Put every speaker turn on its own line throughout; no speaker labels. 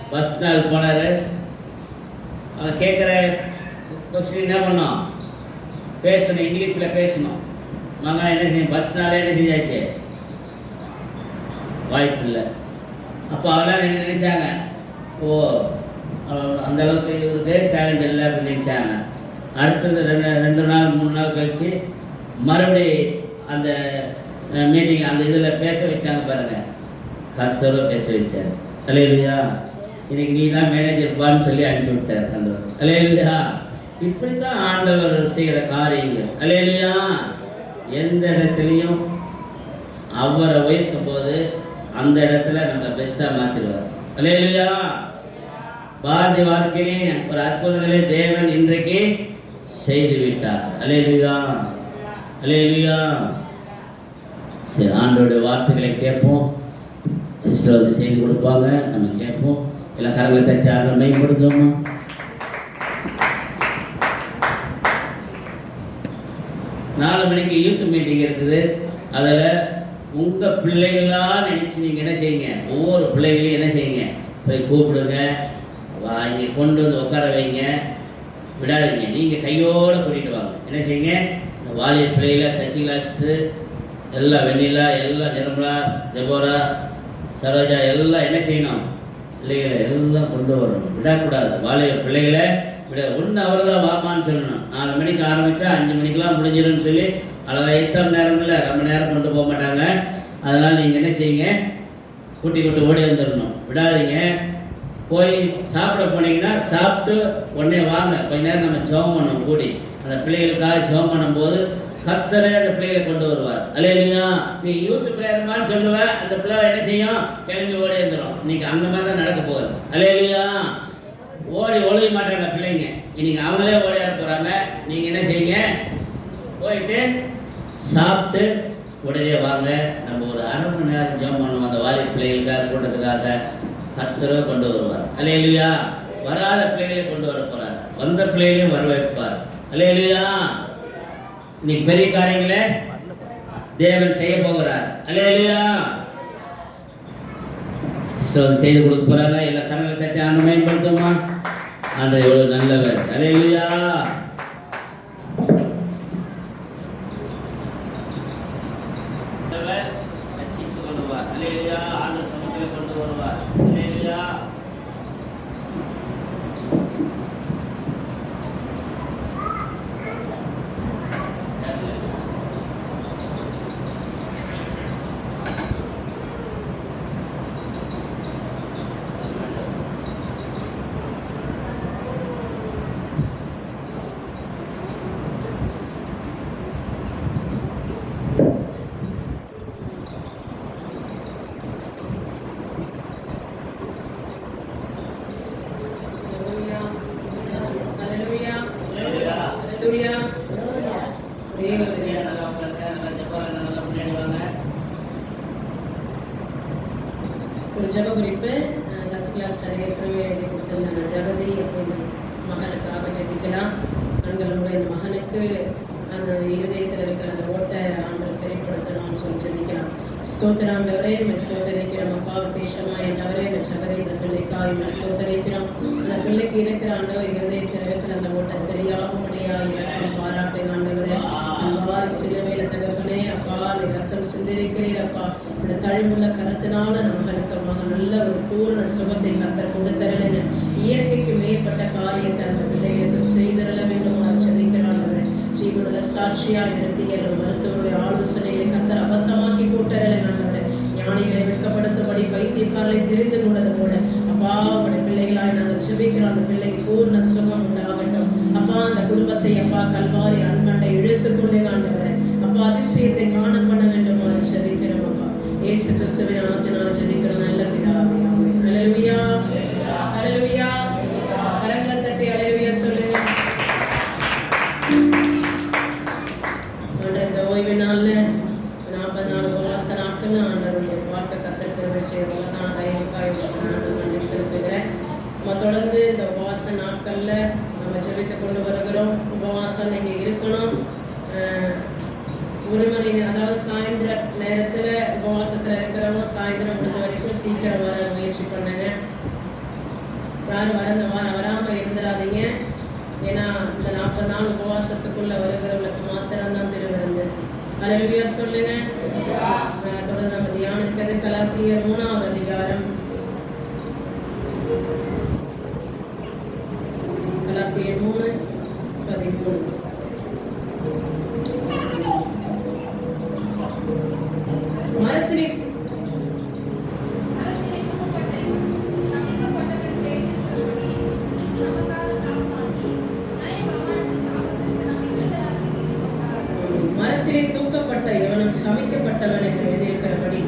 First நாள் போனார். அவன் கேட்குற கொஸ்டின் என்ன பண்ணோம், பேசணும், இங்கிலீஷில் பேசணும். மகன் என்ன செஞ்சு ஃபஸ்ட் நாளே என்ன செஞ்சாச்சு, வாய்ப்பு இல்லை. அப்போ அவெல்லாம் என்ன நினச்சாங்க, ஓ அந்தளவுக்கு இவருக்கு டேலண்ட் இல்லை அப்படின்னு நினச்சாங்க. அடுத்தது 2 நாள் 3 நாள் கழித்து மறுபடி அந்த மீட்டிங் அந்த இதில் பேச வச்சாங்க பாருங்கள். கர்த்தரோட பேச வச்சார். அல்லேலூயா. இன்னைக்கு நீ தான் மேனேஜர் பான்னு சொல்லி அனுப்பிச்சி விட்டார் ஆண்டவர். அல்லேலூயா. இப்படித்தான் ஆண்டவர் செய்கிற காரியங்கள். அல்லேலூயா. எந்த இடத்துலையும் அவரை உயர்த்தும் போது அந்த இடத்துல நம்ம பெஸ்ட்டாக மாற்றிடுவார். அல்லேலூயா. பாரதி வாழ்க்கையிலே ஒரு அற்புதங்களை தேவன் இன்றைக்கு செய்து விட்டார். அல்லேலூயா. அல்லேலூயா. சரி, ஆண்டோடைய வார்த்தைகளை கேட்போம். சிஸ்டர் வந்து செய்து கொடுப்பாங்க, நம்ம கேட்போம். எல்லாம் கரங்களை தட்டி ஆண்டவர் மேம்படுத்துவோமா. நாலு மணிக்கு யூத் மீட்டிங் இருக்குது. அதில் உங்கள் பிள்ளைகளாக நினச்சி நீங்கள் என்ன செய்யுங்க, ஒவ்வொரு பிள்ளைகளையும் என்ன செய்யுங்க, போய் கூப்பிடுங்க, இங்கே கொண்டு வந்து உட்கார வைங்க, விடாதீங்க. நீங்கள் கையோடு கூட்டிகிட்டு வாங்க. என்ன செய்யுங்க, இந்த வாலிய பிள்ளைகளை சசிகலாஸ்ட்டு எல்லாம், வெண்ணிலா எல்லாம், நிர்மலா, ஜெபோரா, சரோஜா எல்லாம் என்ன செய்யணும், பிள்ளைகளை எல்லாம் கொண்டு வரணும், விடக்கூடாது. வாலிய பிள்ளைகளை விட ஒன்று அவர் தான் வாமான்னு சொல்லணும். 4 மணிக்கு ஆரம்பித்தா 5 மணிக்கெலாம் முடிஞ்சிடும்னு சொல்லி அழகாக எக்ஸாம் நேரம் இல்லை, ரொம்ப நேரம் கொண்டு போக மாட்டாங்க. அதனால் நீங்கள் என்ன செய்யுங்க, கூட்டி ஓடி வந்துடணும், விடாதீங்க. போய் சாப்பிட போனீங்கன்னா சாப்பிட்டு உடனே வாங்க. கொஞ்ச நேரம் நம்ம ஜெபம் பண்ணணும் கூடி. அந்த பிள்ளைகளுக்காக ஜெபம் பண்ணும்போது கர்த்தரே அந்த பிள்ளைகளை கொண்டு வருவார். அல்லேலூயா. நீ யூத் பிரேயர்மான்னு சொல்லுவேன், அந்த பிள்ளை என்ன செய்யும், கிளம்பி ஓடி வந்துடும். இன்னைக்கு அந்த மாதிரி தான் நடக்க போகுது. அல்லேலூயா. ஓடி ஒழுக மாட்டாங்க பிள்ளைங்க. இன்னைக்கு அவங்களே ஓடியாட போகிறாங்க. நீங்கள் என்ன செய்யுங்க, போயிட்டு சாப்பிட்டு உடனே வாங்க. நம்ம ஒரு 1/2 மணி நேரம் ஜெபம் பண்ணுவோம். அந்த வாலி பிள்ளைகளுக்காக கூட்டத்துக்காக கர்த்தரை கொண்டு வருவார். அல்லேலூயா. வராத பிள்ளைகளை கொண்டு வர போறார், வந்த பிள்ளைகளையும் வர வைப்பார். அல்லேலூயா. இன்னைக்கு பெரிய காரியங்களை தேவன் செய்ய போகிறார். அல்லேலூயா. செய்து கொடுக்க போறாங்க. எல்லா கரங்களை தட்டி ஆண்டு மேம்படுத்துமா. ஆண்டு எவ்வளவு நல்லவர். அல்லேலூயா.
ஒரு ஜப குறிப்பு சசிகலா ஸ்டர் ஏற்கனவே எழுதி கொடுத்திருந்த ஜகதி அப்படின்னு மகனுக்காக ஜெபிக்கலாம். கண்களோட இந்த மகனுக்கு அந்த இருதயத்தில் இருக்கிற அந்த ஓட்டை ஆண்டவர் சரிப்படுத்தணும்னு சொல்லி ஜெபிக்கலாம். ஸ்தோத்திராண்டவரே ஸ்தோத்தரிக்கிறோம் அப்பா. விசேஷமாக என்னவரே இந்த ஜகதி இந்த பிள்ளைக்காக ஸ்தோத்தரிக்கிறோம். அந்த பிள்ளைக்கு இருக்கிற ஆண்டவர் இருதயத்தில் இருக்கிற அந்த ஓட்டை சரியாகும்படியா இறக்கம் பாராட்டு ஆண்டவரே. அவ்வாறு சிலுவையில தகப்பனே அப்பா நீ ரத்தம் சிந்திருக்கிறீர் அப்பா. இந்த தழும்புள்ள கரத்தினால நம்மளுக்கு நல்ல ஒரு பூர்ண சுகத்தை கத்தர் கொடுத்தரலைங்க. இயற்கைக்கு மேற்பட்ட காரியத்தை அந்த பிள்ளைகளுக்கு செய்தரல வேண்டும் செபிக்கிறாங்க. ஜீவனுள்ள சாட்சியா நிறுத்திய மருத்துவருடைய ஆலோசனைகளை கத்தர் அபத்தமாக்கி போட்டரலை. ஞானிகளை வெட்கப்படுத்தும்படி பைத்தியக்காரர்களை தெரிந்து கொண்டது போல அப்பா உடைய பிள்ளைகளாய் நாங்கள் செபிக்கிறோம். அந்த பிள்ளைக்கு பூர்ண சுகம் உண்டாகட்டும் அப்பா. அந்த குடும்பத்தை அப்பா கல்வாரி அன்மண்டை இழுத்துக்கொண்டே ஆண்டவரை அப்பா அதிசயத்தை காண பண்ண வேண்டும் செபிக்கிறோம் அப்பா. இயேசு கிறிஸ்துவின் நாமத்தினால ஜெபிக்கிறோம் நல்ல பிதாவே. அல்லேலூயா. அல்லேலூயா. கரங்களை தட்டி அல்லேலூயா சொல்லுங்க. இந்த ஓய்வு நாள்ல 44 உபவாச நாட்கள் ஆண்டவருடைய பாட்டை கத்தற்கு செய்வதற்கான தயவுக்காக நன்றி செலுத்துகிறேன். நம்ம தொடர்ந்து இந்த உபவாச நாட்கள்ல நம்ம ஜெபித்து கொண்டு வருகிறோம். உபவாசம் நீங்க இருக்கணும். 1 மணி அதாவது சாயந்தர நேரத்தில் உபவாசத்தில் இருக்கிறவங்க சாயந்தரம் முடிஞ்ச வரைக்கும் சீக்கிரம் வர முயற்சி பண்ணுங்க. யாரும் வராமல் இருந்துடாதீங்க. ஏன்னா இந்த 40 நாள் உபவாசத்துக்குள்ள வருகிறவங்களுக்கு மாத்திரம்தான் திருவிருந்து. அல்லேலூயா சொல்லுங்க. தொடர்ந்து நம்ம தியானிக்கிறது கலாத்தியர் 3ஆம் அதிகாரம். கலாத்தியர் 3:13. மரத்திலே தூக்கப்பட்ட எவனும் சமைக்கப்பட்டவன் என்று எழுதியிருக்கிறபடி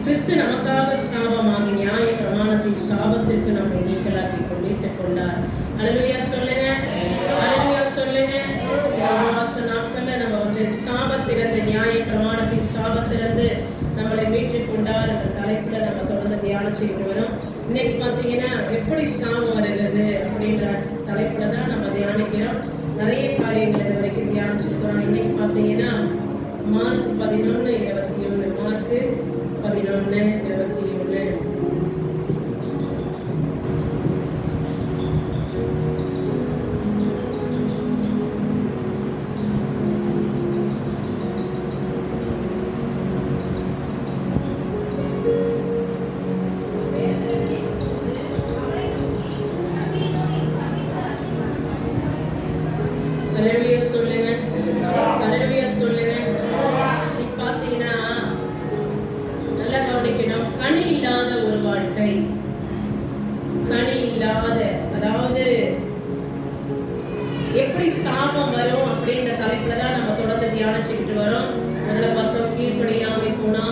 கிறிஸ்து நமக்காக சாபமாகி நியாய பிரமாணத்தின் சாபத்திற்கு நம்மை மீட்டுக் கொண்டார். அல்லேலூயா சொல்லுங்க. அல்லேலூயா சொல்லுங்க. உபவாச நாட்கள்ல நம்ம சாபத்திலிருந்து, நியாய பிரமாணத்தின் சாபத்திலிருந்து நம்மளை மீட்டுக் கொண்டார் என்ற தலைப்புல நம்ம தொடர்ந்து தியானிச்சுட்டு வரோம். இன்னைக்கு பார்த்தீங்கன்னா எப்படி சாபம் வருகிறது அப்படின்ற தலைப்புல தான் நம்ம தியானிக்கிறோம். நிறைய காரியங்கள் இது வரைக்கும் தியானிச்சிருக்கிறோம். இன்னைக்கு பார்த்தீங்கன்னா மார்க் 11:21. மார்க் 11:21. அல்லேலூயா சொல்லுங்க. அல்லேலூயா சொல்லுங்க. இன்னைக்கு பார்த்தீங்கன்னா நல்லா கவனிக்கணும். கனி இல்லாத ஒரு வாழ்க்கை, கனி இல்லாத, அதாவது எப்படி சாபம் வரும் அப்படின்ற தலைப்புல தான் நம்ம தொடர்ந்து தியானிச்சுக்கிட்டு வரோம். முதல்ல பார்த்தோம் கீழ்ப்படியாமை போனா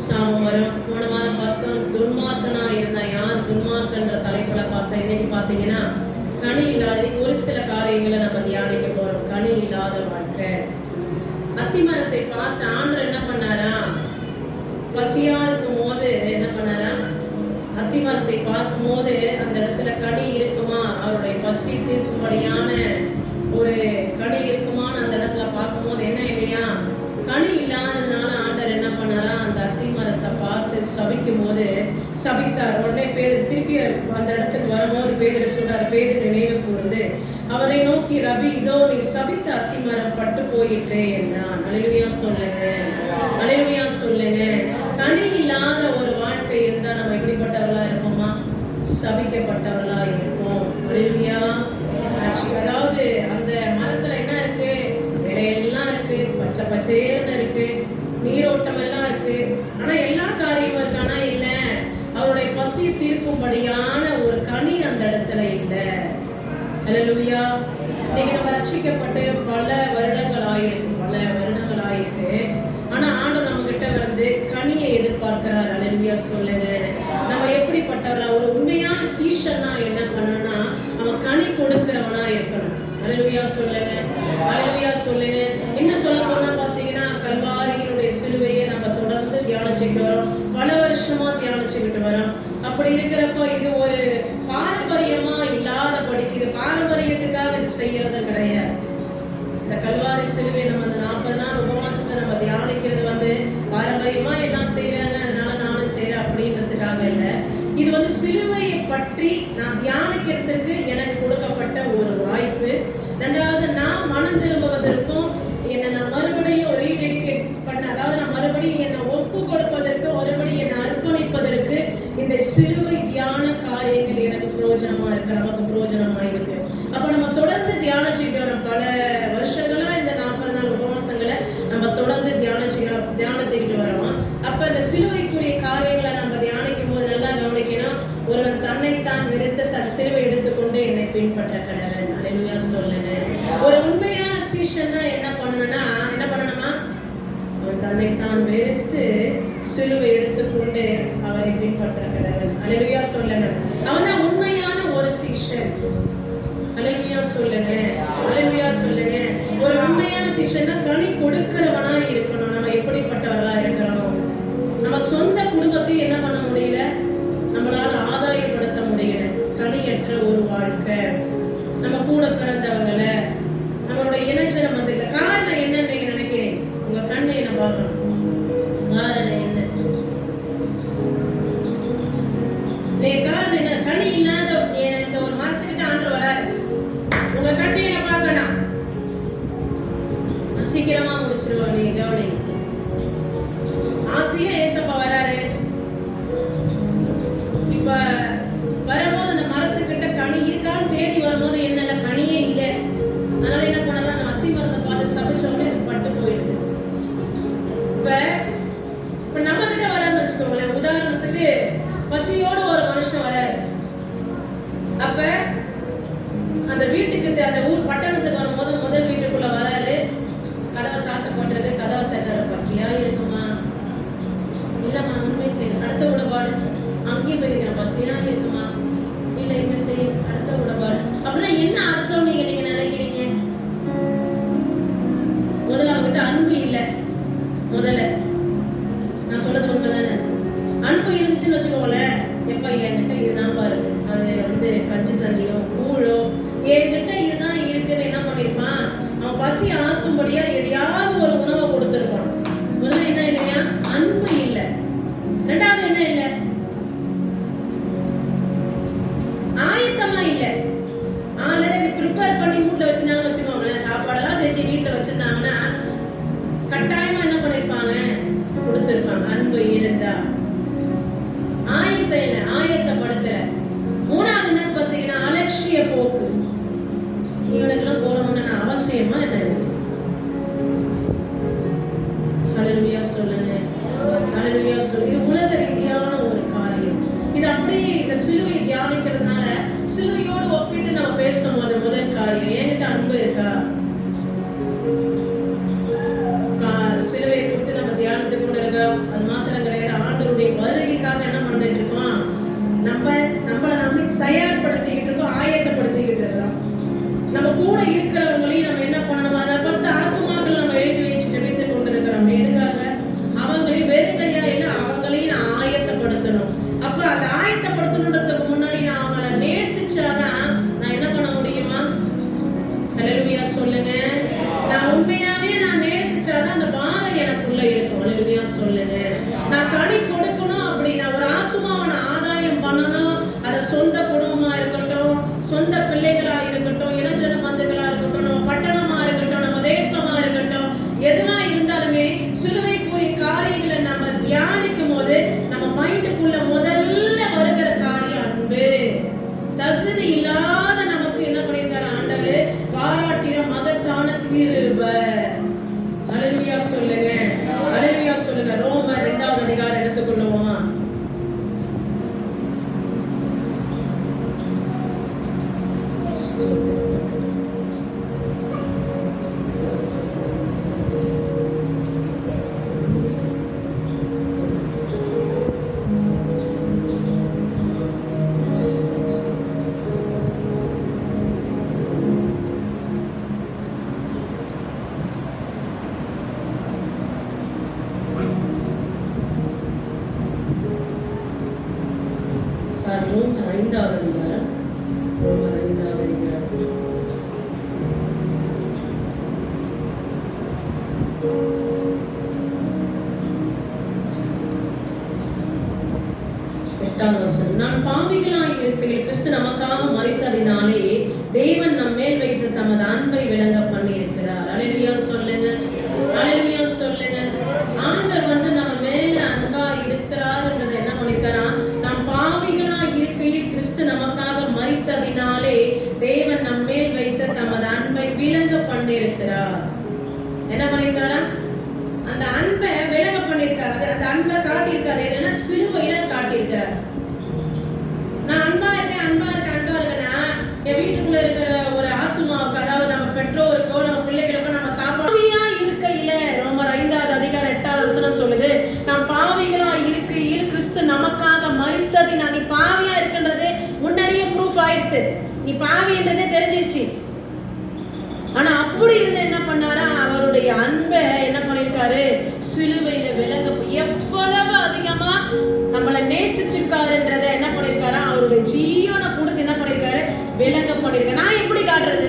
சாபம் வரும். போன வாரம் பார்த்தோம் துன்மார்க்கனா இருந்தா யார் துன்மார்க்கன்ற தலைப்புல பார்த்தோம். இன்னைக்கு பார்த்தீங்கன்னா கனி இல்லாத ஒரு சில காரியங்களை நம்ம தியானிக்க போறோம். கனி இல்லாத வாழ்க்கை. அத்திமரத்தை பார்த்து ஆண்டவர் என்ன பண்ணாரா? பசியா இருக்கும் போது என்ன பண்ணாரா? அத்திமரத்தை பார்க்கும் போது அந்த இடத்துல கனி இருக்குமா, அவருடைய பசி தீர்க்கும்படியான ஒரு கனி இருக்குமான்னு அந்த இடத்துல பார்க்கும் போது என்ன இல்லையா, கனி இல்லாததுனால ஆண்டவர் என்ன பண்ணாரா? அந்த அத்திமரத்தை பார்த்து சபிக்கும் போது சபித்தார். உடனே பேதுரு திருப்பி அந்த இடத்துக்கு வரும்போது பேதுரு சொல்றார், பேதுரு நினைவு கூர்ந்து அவரை நோக்கி, ரபி, இதோ நீ சபித்த அத்திமரம் பட்டு போயிற்றே என்றான். அல்லேலூயா சொல்லுங்க. அல்லேலூயா சொல்லுங்க. கனி இல்லாத ஒரு வாழ்க்கை இருந்தா நம்ம எப்படிப்பட்டவர்களா இருப்போமா? சபிக்கப்பட்டவர்களா இருப்போம். அல்லேலூயா. அதாவது அந்த மரத்துல என்ன இருக்கு? இலையெல்லாம் இருக்கு, பச்சை பச்சேர்னு இருக்கு, நீரோட்டம் எல்லாம் இருக்கு. ஆனா எல்லா காரியமும் இருக்கு. ஆனா இல்ல, அவருடைய பசி தீர்க்கும்படியான ஒரு கனி அந்த இடத்துல இல்லை. அல்லேலூயா. இன்னைக்கு நம்ம ரட்சிக்கப்பட்டு பல வருடங்கள் ஆயிருக்கு. ஆனா ஆண்டவர் நம்ம கிட்ட கனியை எதிர்பார்க்கிறார். அல்லேலூயா சொல்லுங்க. நம்ம எப்படிப்பட்டவர்களா? ஒரு உண்மையான சீஷன்னா என்ன பண்ணணும்னா அவன் கனி கொடுக்கிறவனா இருக்கணும். அல்லேலூயா சொல்லுங்க. அல்லேலூயா சொல்லுங்க. இன்னும் சொல்ல போனா பார்த்தீங்கன்னா கல்வாரியினுடைய சிலுவையை நம்ம தொடர்ந்து தியானிச்சுட்டு வரோம். பல வருஷமா தியானிச்சுக்கிட்டு வரோம். அப்படி இருக்கிறப்போ இது ஒரு பாரம்பரியமா இல்லாதபடிக்கு, இது பாரம்பரியத்துக்காக இது செய்யறது கிடையாது. இந்த கல்வாரி சிலுவை நம்ம அந்த 40 நாள் உபவாசத்தை நம்ம தியானிக்கிறது பாரம்பரியமா எல்லாம் செய்யறாங்க அதனால நானும் செய்யறேன் அப்படின்றதுக்காக இல்லை. இது சிலுவையை பற்றி நான் தியானிக்கிறதுக்கு எனக்கு கொடுக்கப்பட்ட ஒரு வாய்ப்பு. ரெண்டாவது, நான் மனம் திரும்புவதற்கும் என்னை நான் மறுபடியும் ரீடெடிகேட் பண்ண, அதாவது நான் மறுபடியும் என்னை ஒப்பு கொடுப்பதற்கு, மறுபடியும் என்னை அர்ப்பணிப்பதற்கு இந்த சிலுவை தியான காரியங்கள் எனக்கு பிரயோஜனமா இருக்கு, நமக்கு பிரயோஜனமா இருக்கு. அப்ப நம்ம தொடர்ந்து தியானிச்சுட்டு வரோம். பல வருஷங்களா இந்த 40 நாள் உபவாசங்களை நம்ம தொடர்ந்து தியானித்துக்கிட்டு வரோம். அப்ப இந்த சிலுவைக்குரிய காரியங்களை நம்ம தியானிக்கும் போது நல்லா கவனிக்கணும். ஒருவன் தன்னைத்தான் வெறுத்து தன் சிலுவை எடுத்துக்கொண்டு என்னை பின்பற்ற கடவன். அல்லேலூயா சொல்லுங்க. ஒரு உண்மையான சீஷன்னா என்ன பண்ணணும்னா, என்ன பண்ணணுமா? அவன் தன்னைத்தான் வெறுத்து சிலுவை எடுத்துக்கொண்டு அவரை பின்பற்ற கடவன். அல்லேலூயா சொல்லுங்க. அவன் தான் உண்மையான ஒரு சீஷன். அல்லேலூயா சொல்லுங்க. அல்லேலூயா சொல்லுங்க. ஒரு உண்மையான சீஷன்னா கனி கொடுக்கிறவனா இருக்கணும். நம்ம எப்படிப்பட்டவர்களா இருக்கிறோம்? நம்ம சொந்த குடும்பத்தையும் என்ன பண்ண முடியல, நம்மளால ஆதாயப்படுத்த முடியல. கனியற்ற ஒரு வாழ்க்கை. நம்ம கூட பிறந்தவங்களை, நம்மளுடைய இணைச்சலம் இல்லை. காரணம் என்னன்னு நீங்க நினைக்கிறீங்க? உங்க கண்ணை என்ன பார்க்கணும். காரணம் என்ன? நீங்க காரணம் என்ன? கனி இல்லாத உங்க கண்ணையில பார்க்கணும். நான் சீக்கிரமா முடிச்சிருவேன், நீ கவனி. ஆசையா ஏசப்பா வராரு. இப்ப வரும்போது அந்த மரத்துக்கிட்ட கனி இருக்கான்னு தேடி வரும்போது என்ன கனியே இல்லை. அதனால என்ன பண்ணலாம், நான் அத்தி மரத்தை பார்த்து சமைச்சோடனே எனக்கு பட்டு போயிடுது. இப்ப நம்ம கிட்ட வரான்னு வச்சுக்கோங்களேன். உதாரணத்துக்கு பசியோட ஒரு மனுஷன் வராரு. அப்ப அந்த வீட்டுக்கு அந்த ஊர் பட்டணத்துக்கு வரும்போது முதல் வீட்டுக்குள்ள வராரு. கதவை சாத்த போட்டிருக்கு. கதவை தட்டுற, பசியா இருக்குமா? இல்லம்மா, உண்மை செய்யணும். அடுத்த உடபாடு அங்கேயும் போயிருக்கிறேன், பசியா இருக்குமா? இல்ல, இங்க செய்ய. அடுத்த உடபாடு. அப்படின்னா என்ன அர்த்தம் நீங்க நினைக்கிறீங்க? முதல்ல அவங்ககிட்ட அன்பு இல்லை. முதல்ல நான் சொல்றது உண்மைதானே. அன்பு இருந்துச்சுன்னு வச்சுக்கோங்களேன், எப்ப என்கிட்ட இதுதான் பாருங்க, அது கஞ்சி தண்ணியோ கூழோ என்கிட்ட இதுதான் இருக்குன்னு என்ன பண்ணிருப்பான், அவன் பசி ஆத்தும்படியா எதையாவது ஒரு உணவை கொடுத்துருப்பான். முதல்ல என்ன இல்லையா, அன்பு இல்லை. ரெண்டாவது என்ன இல்லை, ஆயத்தமா இல்லை. ஆல்ரெடி ப்ரிப்பேர் பண்ணி வீட்டுல வச்சிருந்தாங்கன்னு வச்சுக்கோங்களேன், சாப்பாடெல்லாம் செஞ்சு வீட்டுல வச்சிருந்தாங்கன்னா கட்டாயமா என்ன பண்ணிருப்பாங்க, கொடுத்திருப்பாங்க. அன்பு இருந்தா. ஆயத்தம் இல்லை, ஆயத்தப்படுத்தல. மூணாவது என்னன்னு பார்த்தீங்கன்னா அலட்சிய போக்கு. இவனுக்கெல்லாம் போடணும்னு அவசியமா என்ன? ஹல்லேலூயா சொல்லுங்க, ஹல்லேலூயா சொல்லுங்க. இது உலக ரீதியான ஒரு காரியம். இது அப்படியே இந்த சிலுவை தியானிக்கிறதுனால சிலுவையோடு ஒப்பிட்டு நம்ம பேசும்போது முதல் காரியம், என்கிட்ட அன்பு இருக்கா? சிலுவை குறித்து நம்ம தியானத்துக்கு கூட இருக்கோம். அது மாத்திரம் கிடையாது, ஆண்டவருடைய வருகைக்காக என்ன பண்ணிட்டு இருக்கோம், நம்மளை நம்ம தயார்படுத்திக்கிட்டு இருக்கோம், ஆயத்தப்படுத்திக்கிட்டு இருக்கிறோம். நம்ம கூட இருக்கிறவங்களையும் நம்ம என்ன பண்ணணும், அதை 10 ஆத்துமாக்கள் நம்ம எழுதி வச்சு ஜெபித்துக் கொண்டிருக்கிறோம். எதுக்காக? அவங்களையும் வெறுங்கையா இல்லை, அவங்களையும் ஆயத்தப்படுத்தணும். அப்ப அந்த ஆயத்தப்படுத்தணுன்றதுக்கு முன்னாடி நான் அவங்களை நேசிச்சாதான் நான் என்ன பண்ண முடியுமா? ஹல்லேலூயா சொல்லுங்க. நான் உண்மையாவே நான் நேசிச்சாதான் அந்த பாரம் எனக்குள்ள இருக்கும். ஹல்லேலூயா சொல்லுங்க. நான் கனி கொடுக்கணும் அப்படின்னா, ஒரு ஆத்துமாவை நான் ஆதாயம் பண்ணணும். அது சொந்த குடும்பமா இருக்கட்டும், சொந்த பிள்ளைகளா இருக்கட்டும், இனஜன பந்துகளா இருக்கட்டும், நம்ம பட்டணமா இருக்கட்டும், நம்ம தேசமா இருக்கட்டும், எதுவா இருந்தாலுமே சிலுவைக்குரிய காரியங்களை நம்ம தியானிக்கும் போது நம்ம மைண்டுக்குள்ள முதல்ல வருகிற காரியம் அன்பு. தகுதி இல்லாத நமக்கு என்ன பண்ணிருக்காரு ஆண்டவர், பாராட்டின மகத்தான கிருபை. ஹல்லேலூயா சொல்லுங்க, ஹல்லேலூயா சொல்லுங்க. ரோமர் 2வது அதிகாரம் எடுத்துக்கொள்ளுவோமா? ரோமர் 5வது அதிகாரம், ரோமர் 5வது அதிகாரம். நான் பாவிகளாய் இருக்கையில் கிறிஸ்து நமக்காக மரித்ததினாலே தேவன் நம் மேல் வைத்து தமது அன்பை விளங்க பண்ணி இருக்கிறார். ஹல்லேலூயா சொல்லுங்க, ஹல்லேலூயா சொல்லுங்க. ஆண்டவர் நம்ம மேல அன்பா இருக்கிறார்ன்றது என்ன பண்ணிருக்காரா, நாம் பாவிகளாய் இருக்கையில் கிறிஸ்து நமக்காக மரித்ததினாலே தேவன் நம் மேல் வைத்த தமது அன்பை விளங்க பண்ணி இருக்கிறார். என்ன பண்ணிருக்காரா, அந்த அன்பை விளங்க பண்ணிருக்காரு. அந்த அன்பை காட்டியிருக்காரு. எதுனா சிலுவையில காட்டியிருக்காரு. நான் அன்பா இருக்கேன், அன்பா இருக்கேன், அன்பா இருக்கேன்னா என் வீட்டுக்குள்ள இருக்கிற ஒரு ஆத்துமாவுக்கு, அதாவது நம்ம பெற்றோருக்கோ நம்ம பிள்ளைகளுக்கோ நம்ம சாப்பாவியா இருக்கையில, ரோமர் 5வது அதிகாரம் 8வது வசனம் சொல்லுது, நாம் பாவிகளா இருக்கையில் கிறிஸ்து நமக்காக மரித்ததினா. நீ பாவியா இருக்கின்றது முன்னாடியே ப்ரூஃப் ஆயிடுத்து, நீ பாவின்றதே தெரிஞ்சிருச்சு. ஆனா அப்படி இருந்து என்ன பண்ணாரா, அவருடைய அன்பை என்ன பண்ணிருக்காரு, சிலுவையில விளங்க எவ்வளவு அதிகமா நம்மளை நேசிச்சிருக்காருன்றத என்ன பண்ணிருக்காரு, அவருடைய ஜீவனை கொடுத்து என்ன பண்ணிருக்காரு, விளங்க பண்ணிருக்காரு. நான் எப்படி காட்டுறது,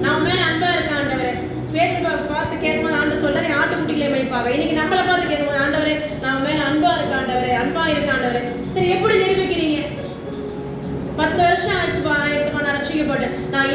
நான் மேல அன்பா இருக்க ஆண்டவரே, பேர் பார்த்து கேட்கும்போது ஆண்டு சொல்றாரு ஆட்டுக்குட்டிகளை மேய்ப்பாங்க. இன்னைக்கு நம்மளை பார்த்து கேட்கும்போது ஆண்டவரே நான் மேல அன்பா இருக்க ஆண்டவரே, அன்பா இருக்க ஆண்டவரே. சரி, எப்படி நிரூபிக்கிறீங்க? 10 வருஷம் ஆச்சுப்பா நான் ரட்சிக்கப்பட்டேன், நான்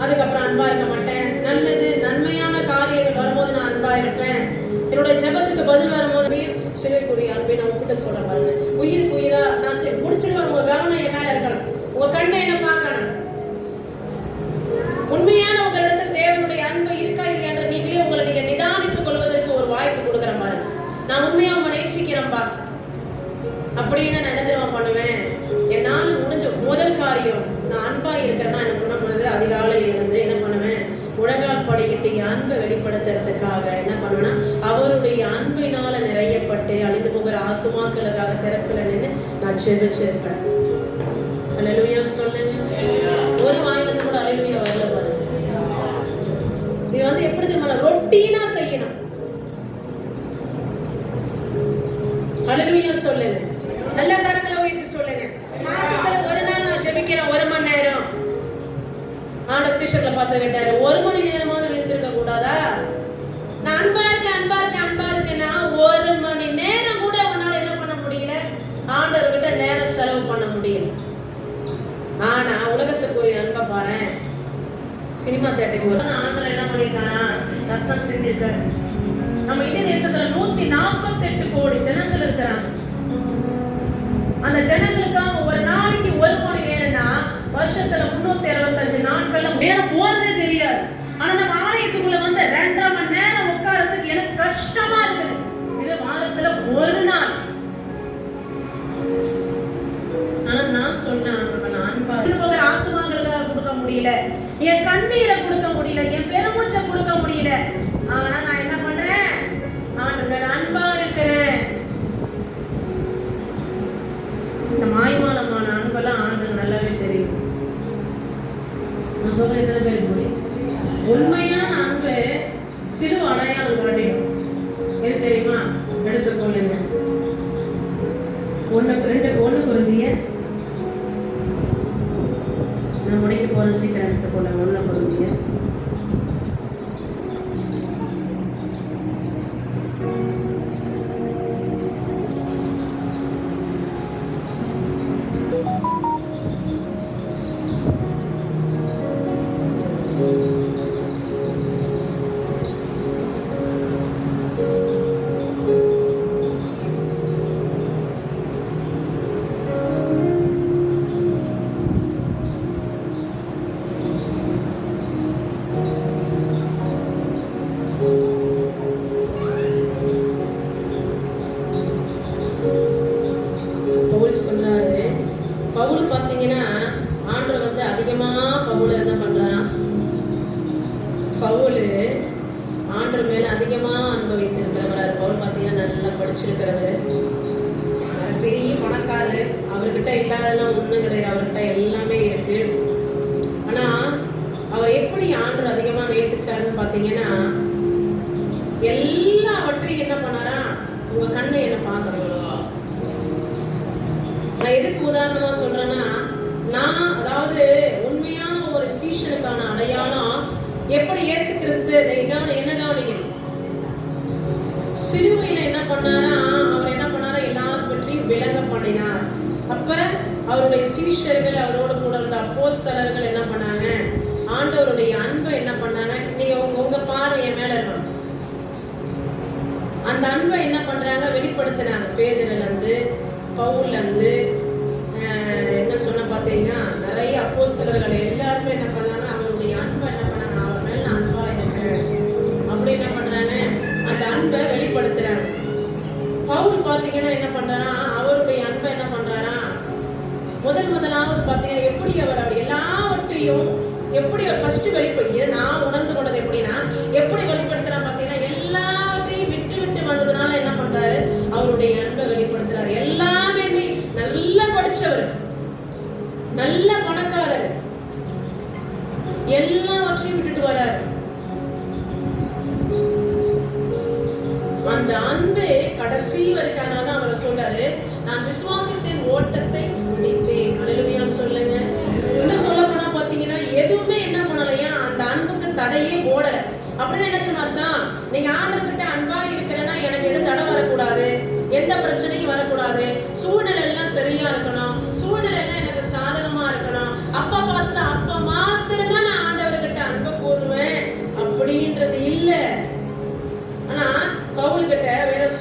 அதுக்கப்புறம் அன்பா இருக்க மாட்டேன். நல்லது நன்மையான காரியங்கள் வரும்போது நான் அன்பா இருப்பேன். என்னோட ஜெபத்துக்கு பதில் வரும்போது சிலுவைக்குரிய அன்பை நான் உங்ககிட்ட சொல்ல பாருங்க. உயிருக்கு உயிரா நான் சரி முடிச்சிடுவேன். உங்க கவனம் என் மேல இருக்கணும். உங்க கண்ணை என்ன பார்க்கணும். உண்மையான உங்க இடத்துல தேவனுடைய அன்பு இருக்கா இல்லையா என்று நீங்களே உங்களை நீங்க நிதானித்துக் கொள்வதற்கு ஒரு வாய்ப்பு கொடுக்குறேன் பாருங்க. நான் உண்மையா உங்க நேசிக்கிறேன்பா அப்படின்னு நான் என்ன தெரியுமா பண்ணுவேன். என்னால முடிஞ்ச முதல் காரியம் நான் அன்பா இருக்கிறேன்னா என்ன பண்ணும்போது அதிகாலையில இருந்து என்ன பண்ணுவேன், முழங்கால் படிக்கிட்டு என் அன்பை வெளிப்படுத்துறதுக்காக என்ன பண்ணுவேன்னா அவருடைய அன்பினால நிறையப்பட்டு அழிந்து போகிற ஆத்துமாக்களுக்காக திறப்புல நின்று நான் செபிச்சிருப்பேன். அல்லேலூயா சொல்லுங்க. ஒரு வாய் வந்து கூட அல்லேலூயா வரல பாருங்க. இது வந்து எப்படி தெரியுமா ரொட்டீனா செய்யணும். அல்லேலூயா சொல்லுங்க. நல்ல கரங்களை வைத்து சொல்லுங்க. மாசத்துல ஒரு நாள் நான் ஜெபிக்கிறேன் 1 மணி நேரம். ஆண்டவர் சீஷர்களை பார்த்து கேட்டாரு, 1 மணி நேரமாவது விழித்திருக்க கூடாதா? நான் அன்பா இருக்கேன்னா 1 மணி நேரம் கூட உன்னால என்ன பண்ண முடியல, ஆண்டவர்கிட்ட நேரம் செலவு பண்ண முடியல. ஆனா உலகத்துக்குரிய அன்பை பாரு. சினிமா தேட்டருக்கு ஆண்டவர் என்ன பண்ணிருக்கானா, ரத்தம் செஞ்சிருக்காரு. நம்ம இந்திய தேசத்துல 148 கோடி ஜனங்கள் இருக்கிறாங்க. அந்த ஜனங்களுக்காக ஒரு நாளைக்கு 1 மணி நேரம்னா வருஷத்துல 365 நாட்கள்ல நேரம் போறதே தெரியாது. ஆனா நம்ம ஆலயத்துக்குள்ள வந்து 2.5 மணி நேரம் உட்கார்றதுக்கு எனக்கு கஷ்டமா இருக்குது. இது வாரத்துல ஒரு நாள். ஆனா நான் சொன்னேன், நான் அன்பா போகிற ஆத்துமாக்களுக்காக கொடுக்க முடியல, என் கண்ணீரை கொடுக்க முடியல, என் பெருமூச்சை கொடுக்க முடியல. ஆனா நான் என்ன பண்றேன், ஆண்டவரோட அன்பா இருக்கிறேன். இந்த மாய்மாலமான அன்பெல்லாம் ஆண்டுக்கு நல்லாவே தெரியும். நான் சொல்றேன், எத்தனை பேருக்கு முடியும்? உண்மையான அன்பு சிறு அடையாளம் காட்டிடும். எது தெரியுமா? எடுத்துக்கொள்ளுங்க. 1 Corinthians நான் முடிக்க போன சீக்கிரம் எடுத்துக்கொள்ளுங்க. 1 Corinthians சொன்னாரு. பவுல் பார்த்தீங்கன்னா ஆண்டவர் வந்து அதிகமா பவுல் என்ன பண்றாரா, பவுல் ஆண்டவர் மேல அதிகமா அனுபவித்திருக்கிறவராரு. பவுல் பார்த்தீங்கன்னா நல்லா படிச்சிருக்கிறவர், பெரிய பணக்காரரு. அவர்கிட்ட இல்லாதெல்லாம் ஒன்றும் கிடையாது, அவர்கிட்ட எல்லாமே இருக்கு. ஆனா அவர் எப்படி ஆண்டவர் அதிகமா நேசிச்சாருன்னு பார்த்தீங்கன்னா எல்லாவற்றையும் என்ன பண்ணாரா, உங்க கண்ணை என்ன பார்க்கணும். நான் எதுக்கு உதாரணமா சொல்றேன்னா, நான் அதாவது உண்மையான ஒரு சீஷனுக்கான அடையாளம் எப்படி இயேசு கிறிஸ்து என்ன கவனிங்க, சிலுவையில என்ன பண்ணாரா, அவர் என்ன பண்ணாரா, எல்லாரும் பற்றியும் விளங்க பண்ணினார். அப்ப அவருடைய சீஷர்கள், அவரோடு கூட இருந்த அப்போஸ்தலர்கள் என்ன பண்ணாங்க, ஆண்டவருடைய அன்பை என்ன பண்ணாங்க. நீங்க உங்க பார்வை என் மேல இருக்கணும். அந்த அன்பை என்ன பண்றாங்க, வெளிப்படுத்தினாங்க. பேதுருல இருந்து, பவுல்ல இருந்து, என்ன சொன்ன பார்த்தீங்கன்னா நிறைய அப்போஸ்தலர்கள் எல்லாருமே என்ன பண்ணாங்க, அவருடைய அன்பை என்ன பண்ணாங்க, அவர் மேல நான் அன்பா இருக்கிறேன் அப்படி என்ன பண்றாங்க, அந்த அன்பை வெளிப்படுத்துறாங்க. பவுல் பார்த்தீங்கன்னா என்ன பண்றாரா, அவருடைய அன்பை என்ன பண்றாரா, முதலாவது பார்த்தீங்கன்னா எப்படி அவர் எல்லாவற்றையும் எப்படி அவர் ஃபர்ஸ்ட் வெளிப்படுத்தி, நான் உணர்ந்து கொண்டது எப்படின்னா, எப்படி வெளிப்படுத்துறா பார்த்தீங்கன்னா எல்லாவற்றையும் விட்டு வந்ததுனால என்ன பண்றாரு, அவருடைய அன்பை வெளிப்படுத்துறாரு. எல்லாமே நல்லா படிச்சவர், நல்ல பணக்காரர், எல்லாவற்றையும் விட்டுட்டு வராரு. அந்த அன்பு கடைசி வரைக்கும். அதனால அவர் சொல்றாரு, நான் விசுவாசத்தின் ஓட்டத்தை முடித்தேன். அல்லேலூயா சொல்லுங்க. இன்னும் சொல்ல போனா பாத்தீங்கன்னா எதுவுமே என்ன பண்ணலையா, அந்த அன்புக்கு தடையே போடல. அப்படின்னு என்ன அர்த்தம், நீங்க ஆண்டவர்கிட்ட அன்பா இருக்கிறேன்னா எனக்கு எதுவும் தடை வரக்கூடாது, எந்த பிரச்சனையும் வரக்கூடாது, சூழ்நிலை எல்லாம் சரியா இருக்கணும், சூழ்நிலை எல்லாம் எனக்கு சாதகமா இருக்கணும். அப்ப பார்த்துட்டு அப்ப மாத்திரம்தான் நான் ஆண்டவர்கிட்ட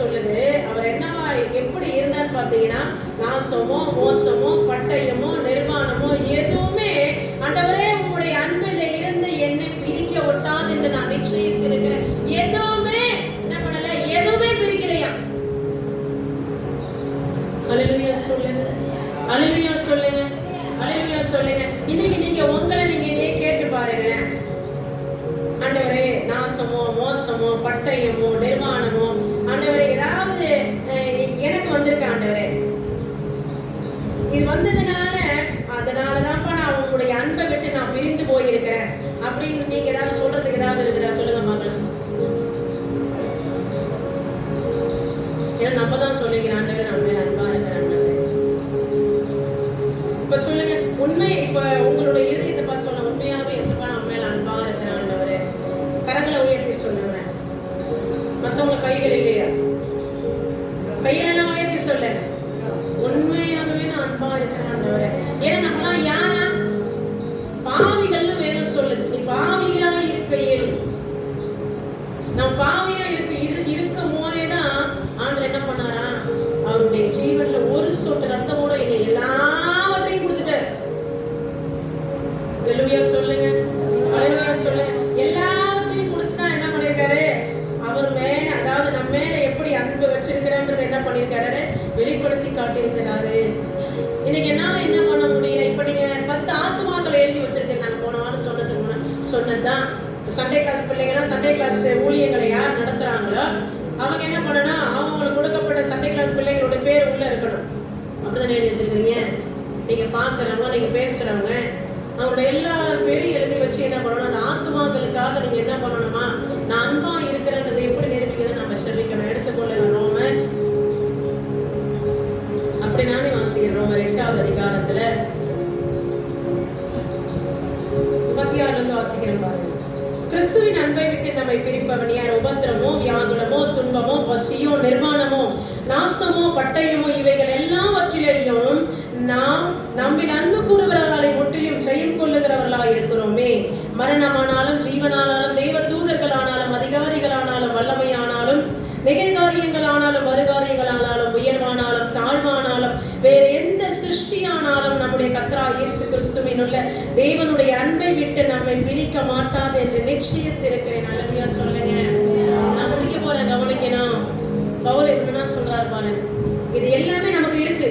சொல்லுது, அவர் என்னவா எப்படி இருந்தார் பார்த்தீங்கன்னா, நாசமோ மோசமோ பட்டயமோ நிர்வாணமோ எதுவுமே ஆண்டவரே உம்முடைய அன்பில் இருந்து என்னை பிரிக்க ஒட்டாது என்று நான் நிச்சயித்திருக்கிறேன். எதுவுமே என்ன பண்ணல, எதுவுமே பிரிக்கலையா. அல்லேலூயா சொல்லுங்க, அல்லேலூயா சொல்லுங்க, அல்லேலூயா சொல்லுங்க. இன்னைக்கு நீங்க உங்களை நீங்க கேட்டு பாருங்களேன். ஆண்டவரே, நாசமோ மோசமோ பட்டயமோ நிர்வாணமோ ஆண்டவரே ஏதாவது எனக்கு வந்திருக்க ஆண்டவரே, இது அதனாலதான்ப்பா நான் உங்களுடைய அன்பை விட்டு நான் பிரிந்து போயிருக்கிறேன் அப்படின்னு நீங்க ஏதாவது சொல்றதுக்கு ஏதாவது இருக்குதா? சொல்லுங்க பார்க்கலாம். ஏன்னா நம்ம தான் சொல்லிக்கிறோம், ஆண்டவரே நம்ம மேல அன்பா இருக்கிறான். இப்ப சொல்லுங்க, உண்மை இப்ப உங்களுடைய இதயத்தை பார்த்து சொல்ல, உண்மையாவே எசப்பா நம்ம மேல அன்பா இருக்கிற ஆண்டவரே. கரங்களை உயர்த்தி சொல்லுங்க. மத்தவங்க கைகள் இல்லையா? கையெல்லாம் உயர்த்தி சொல்லுங்க. உண்மையாகவே நான் அன்பா இருக்கிறேன் ஆண்டவரே. ஏன்னா நம்மளாம் யாரா? பாவிகள்னு வேதம் சொல்லுது. நீ பாவிகளா இருக்கையில், நான் பாவியா இருக்கும் போதேதான் ஆண்டவர் என்ன பண்ணாரா, அவருடைய ஜீவன்ல ஒரு சொட்டு ரத்தமோட இல்லை எல்லாவற்றையும் கொடுத்துட்டாரு. அல்லேலூயா சொல்லுங்க, அல்லேலூயா சொல்லுங்க. எல்லாவற்றையும் கொடுத்துட்டா என்ன பண்ணிருக்காரு, அவர் மேல, அதாவது நம்ம மேல எப்படி அன்பு வச்சிருக்கிறன்றதை என்ன பண்ணிருக்காரு, வெளிப்படுத்தி காட்டியிருக்கிறாரு. இன்னைக்கு என்னால என்ன பண்ண முடியல? இப்ப நீங்க 10 ஆத்துமாக்களை எழுதி வச்சிருக்கேன். நாங்க போன வாரம் சொன்னதுதான். சண்டே கிளாஸ் பிள்ளைங்கன்னா சண்டே கிளாஸ் ஊழியர்களை யார் நடத்துறாங்களோ அவங்க என்ன பண்ணனா, அவங்களுக்கு கொடுக்கப்பட்ட சண்டே கிளாஸ் பிள்ளைங்களோட பேர் உள்ள இருக்கணும். அப்படிதான் எழுதி வச்சிருக்கீங்க. நீங்க பாக்குறவங்க, நீங்க பேசுறவங்க, அவங்களோட எல்லா பேரையும் எழுதி வச்சு என்ன பண்ணணும், அந்த ஆத்துமாக்களுக்காக நீங்க என்ன பண்ணணுமா, நான் அன்பா இருக்கிறேன்றதை எப்படி நிரூபிக்கிறத நம்ம செவிக்கணும். எடுத்துக்கொள்ளுங்க ரோமர், அப்படி நானே வாசிக்கிறேன். ரோமர் 8வது அதிகாரத்துல 36 வாசிக்கிறேன் பாருங்க. கிறிஸ்துவின் அன்பை விட்டு நம்மை பிரிப்பவன் யார்? உபத்திரமோ வியாகுலமோ துன்பமோ பசியோ நிர்வாணமோ நாசமோ பட்டயமோ இவைகள் எல்லாவற்றிலேயும் நாம் நம்மில் அன்பு கூறுவர்களாலே முற்றிலும் ஜெயம் கொள்ளுகிறவர்களாக இருக்கிறோமே. மரணமானாலும் ஜீவனானாலும் தெய்வ தூதர்களானாலும் அதிகாரிகளானாலும் வல்லமையானாலும் நிகழ்காரியங்களானாலும் வருகாரியங்களானாலும் உயர்வானாலும் தாழ்வானாலும் வேறு எந்த சிருஷ்டியானாலும் நம்முடைய கர்த்தராகிய இயேசு கிறிஸ்துவின் உள்ள தேவனுடைய அன்பை விட்டு நம்மை பிரிக்க மாட்டாது என்று நிச்சயித்திருக்கிறேன். அல்லேலூயா சொல்லுங்க. நான் முடிக்க போறேன், கவனிக்கணும். பவுல் என்ன சொல்றாரு பாருங்க. இது எல்லாமே நமக்கு இருக்கு.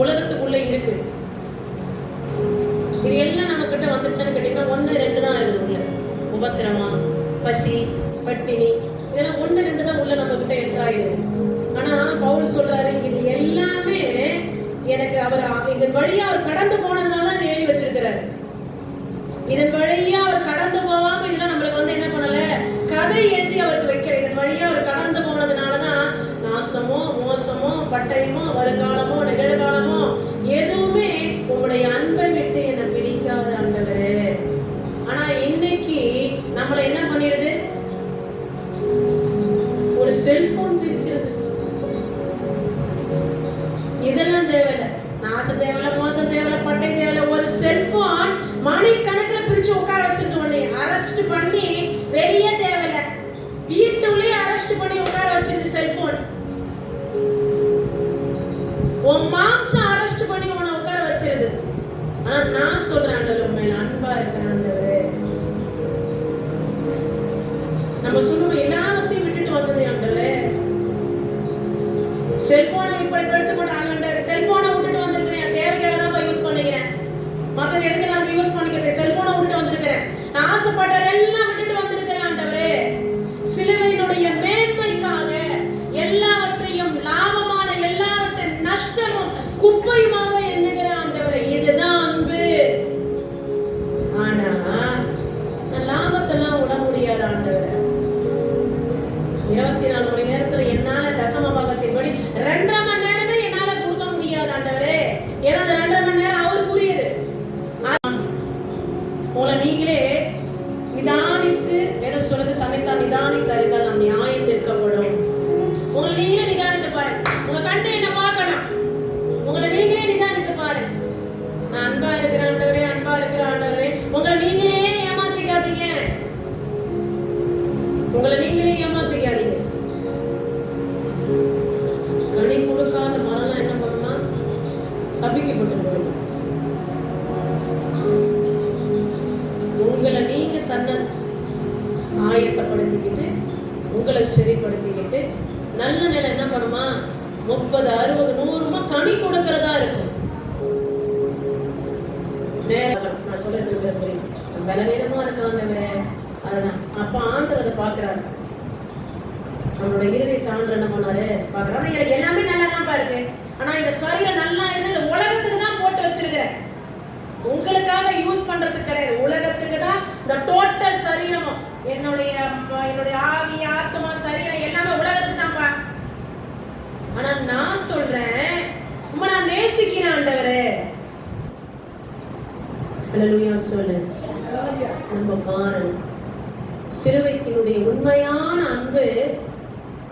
உலகத்துக்குள்ள இருக்கு. இது எல்லாம் நம்ம கிட்ட வந்துருச்சுன்னு கேட்டீங்கன்னா 1, 2 தான் இருக்குது உள்ள. உபத்திரமா, பசி, பட்டினி, இதெல்லாம் 1, 2 தான் உள்ள நம்ம கிட்ட என்ட்ராயிருது. ஆனா பவுல் சொல்றாரு, இது எல்லாமே எனக்கு அவர் இதன் வழியா அவர் கடந்து போனதுனால இதை எழுதி வச்சிருக்கிறாரு. இதன் வழியா அவர் கடந்து போகாம இதெல்லாம் நம்மளுக்கு என்ன பண்ணல, கதை எழுதி அவருக்கு வைக்கிற. இதன் வழியா அவர் கடந்து போனதுனாலதான் நாசமோ மோசமோ பட்டயமோ வருங்காலமோ நிகழ்காலமோ எதுவுமே உங்களுடைய அன்பை விட்டு என்னை பிரிக்காத ஆண்டவரே. ஆனா இன்னைக்கு நம்மள என்ன பண்ணிடுது, ஒரு செல்போன் பிரிச்சிருது. இதெல்லாம் தேவையில்லை, நாசம் தேவையில்லை, மோசம் தேவையில்லை, பட்டை தேவையில்லை. ஒரு செல்போன் மணிக்கணக்கில் பிரிச்சு உட்கார வச்சிருக்கு. உடனே அரெஸ்ட் பண்ணி வெளியே தேவையில்லை, வீட்டுள்ளே அரெஸ்ட் பண்ணி உட்கார வச்சிருக்கு செல்போன். உன் மாம்சம் அரெஸ்ட் பண்ணி உன்னை உட்கார வச்சிருது. ஆனா நான் சொல்றேன், ஆண்டவர் மேல அன்பா இருக்கிற ஆண்டவரே. நம்ம சொல்லுவோம் எல்லாத்தையும் விட்டுட்டு வந்துடுறேன் ஆண்டவரே. செல்போனை இப்படி எடுத்துக்கொண்டு ஆண்டவரே, செல்போனை விட்டுட்டு வந்திருக்கிறேன், தேவைக்கிறதா போய் யூஸ் பண்ணிக்கிறேன், மற்றது எதுக்கு நான் யூஸ் பண்ணிக்கிறேன், செல்போனை விட்டுட்டு வந்திருக்கிறேன், நான் ஆசைப்பட்டதெல்லாம் விட்டுட்டு வந்திருக்கிறேன் ஆண்டவரே. சிலுவையினுடைய மேன்மைக்காக எல்லாவற்றையும் லாபமான எல்லாவற்றின் நஷ்டமும் குப்பையுமாக எண்ணுகிற ஆண்டவரே. இதுதான் அன்பு. ஆனா நான் லாபத்தெல்லாம் விட முடியாது ஆண்டவரே. 24 மணி நேரத்துல என்னால தசம பாகத்தின்படி 2.5 மணி நேரமே என்னால கொடுக்க முடியாது ஆண்டவரே. ஏன்னா அந்த 2.5 மணி நேரம் அவருக்குரியது. உங்களை நீங்களே நிதானித்து, வேதம் சொல்லுது, தன்னைத்தான் நிதானித்து அறிந்தால் நாம் நியாயம் தீர்க்கப்படும். உங்களை நீங்களே நிதானித்து பாருங்க. உங்க கண்ணை என்ன பார்க்கணும், உங்களை நீங்களே நிதானித்து பாருங்க. நான் அன்பா இருக்கிற ஆண்டவரே, அன்பா இருக்கிற ஆண்டவரே. உங்களை நீங்களே ஏமாத்திக்காதீங்க, உங்களை நீங்களே ஏமாத்திக்காதீங்க. நல்ல நிலம் என்ன பண்ணுமா? 30, 60, 100 கனி கொடுக்கறதா இருக்கும். நேரம் நான் சொல்றது புரியும். பலவீனமா இருக்காண்டவரே, அதுதான் அப்ப ஆண்டவர் அதை பாக்குறாரு. நம்மளோட இறுதி தாண்டு என்ன பண்ணாரு பாக்குறாரு. ஆனா எனக்கு எல்லாமே நல்லா தான் இருக்கு. ஆனா இந்த சரீரம் நல்லா இருக்கு, இந்த உலகத்துக்கு தான் போட்டு வச்சிருக்கிறேன். உங்களுக்காக யூஸ் பண்றதுக்கு கிடையாது, உலகத்துக்கு தான் இந்த டோட்டல் சரீரமும், என்னுடைய ஆவி, ஆத்மா, சரீரம் எல்லாமே உலகத்துக்கு தான்ப்பா. ஆனா நான் சொல்றேன், நான் நேசிக்கிறேன் ஆண்டவரே. ஹல்லேலூயா சொல்லு. நம்ம மாறணும். சிலுவைக்கினுடைய உண்மையான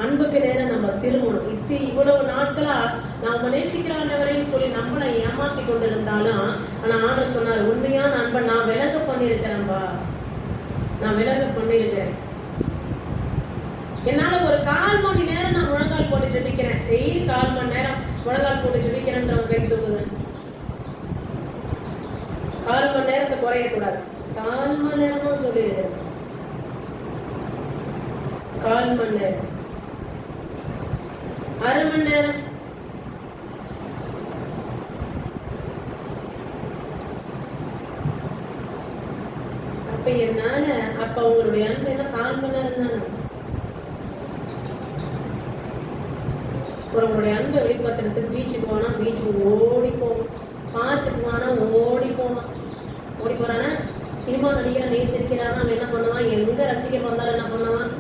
அன்புக்கு நேரம் நம்ம திரும்பணும். இவ்வளவு நாட்களா நாம நேசிக்கிற ஆண்டவரைன்னு சொல்லி நம்மளை ஏமாத்தி கொண்டிருந்தாலும், ஆனா ஆண்டவர் சொன்னார், உண்மையான அன்பை நான் விலக பண்ணியிருக்கிறேன்பா, நான் விலக பண்ணியிருக்கிறேன். என்னால ஒரு 1/4 மணி நேரம் நான் முழங்கால் போட்டு ஜெபிக்கிறேன். டெய்லி 1/4 மணி நேரம் முழங்கால் போட்டு ஜெபிக்கிறேன்றவங்க கை தூக்குங்க. 1/4 மணி நேரத்தை குறையக்கூடாது. 1/4 மணி நேரம் தான் சொல்லியிருக்கிறேன். 1/4 மணி நேரம், 1/2 மணி நேரம். அப்ப என்னால அப்ப உங்களுடைய அன்பு என்ன 1/4 மணி நேரம் தானே. உங்களுடைய அன்பை வெளிப்படுத்துறதுக்கு பீச்சுக்கு போனா பீச்சுக்கு ஓடி போவோம், பார்க்குக்கு போனா ஓடி போவான். ஓடி போறானா, சினிமா நடிகரை நேசிக்கிறானா, அவன் என்ன பண்ணுவான், எங்க ரசிகர் வந்தாலும் என்ன பண்ணுவான்,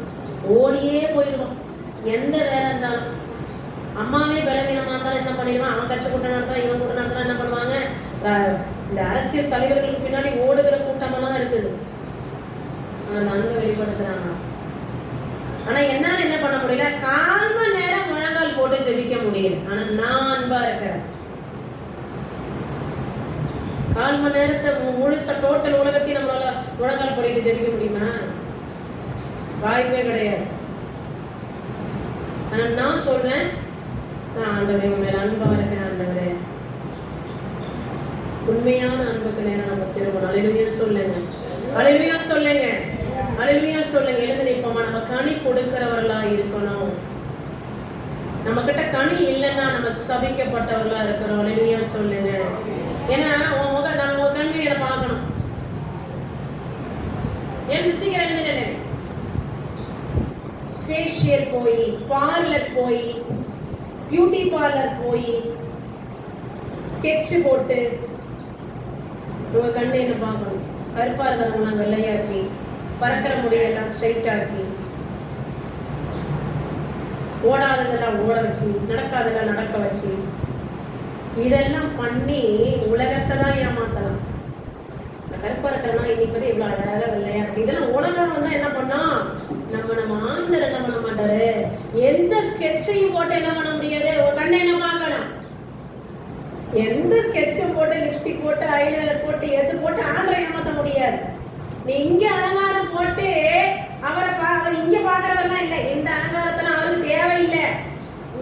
ஓடியே போயிடுவான். எந்த வேலை இருந்தாலும், அம்மாவே பலவீனமா இருந்தாலும் என்ன பண்ணிடுவான், அவன் கட்சி கூட்டம் நடத்துறான், இவன் கூட்டம் நடத்துறான், என்ன பண்ணுவாங்க, இந்த அரசியல் தலைவர்களுக்கு பின்னாடி ஓடுகிற கூட்டமெல்லாம் இருக்குது. அந்த அன்பை வெளிப்படுத்துறாங்க. ஆனா என்னால என்ன பண்ண முடியல, 1/4 மணி நேரம் முழங்கால் போட்டு ஜெபிக்க முடியல. ஆனா நான் அன்பா இருக்கிறேன். 1/4 மணி நேரத்தை முழுச டோட்டல் உலகத்தையும் நம்மளால முழங்கால் போட்டு ஜெபிக்க முடியுமா? வாய்ப்பே கிடையாது. ஆனா நான் சொல்றேன், நான் ஆண்டவரே மேல அன்பா இருக்கிறேன். ஆண்டவரே, உண்மையான அன்புக்கு நேரம் நம்ம திரும்பணும். அல்லேலூயா சொல்லுங்க, அல்லேலூயா சொல்லுங்க, அல்லேலூயா சொல்லுங்க. எழுந்து நிற்போமா? நம்ம கனி கொடுக்கிறவர்களா இருக்கணும். நம்ம கிட்ட கனி இல்லைன்னா நம்ம சபிக்கப்பட்டவர்களா இருக்கிறோம். அல்லேலூயா சொல்லுங்க. ஏன்னா நான் உங்க கண்ணியை பார்க்கணும். எழுந்து சீக்கிரம் எழுந்துட்டேன். ஃபேஷியல் போய், பார்லர் போய், பியூட்டி பார்லர் போய், ஸ்கெட்ச் போட்டு உங்க கண்ணியை பார்க்கணும். கருப்பா இருக்கிறவங்களாம் வெள்ளையாக்கி, பறக்கிற முடியெல்லாம் ஸ்ட்ரைட் ஆக்கி, ஓடாததெல்லாம் ஓட வச்சு, நடக்காததெல்லாம் நடக்க வச்சு, இதெல்லாம் பண்ணி உலகத்தை தான் ஏமாத்தலாம். இந்த கருப்பா இருக்கிறனா இன்னைக்கு வந்து இவ்வளவு அழகாக வெள்ளையா இருக்கு, இதெல்லாம் உலகம் வந்து என்ன பண்ணா, நம்ம ஆண்டர் என்ன பண்ண மாட்டாரு. எந்த ஸ்கெட்சையும் போட்டு என்ன பண்ண முடியாது, உங்க கண்ணை என்ன பார்க்கணும். எந்த ஸ்கெட்சும் போட்டு, லிப்ஸ்டிக் போட்டு, ஐலைனர் போட்டு, எது போட்டு ஆண்டரை ஏமாத்த முடியாது. நீ இங்க அலங்காரம் போட்டு அவர் இங்க பாக்குறதெல்லாம் இல்லை. இந்த அலங்காரத்தெல்லாம் அவருக்கு தேவையில்லை.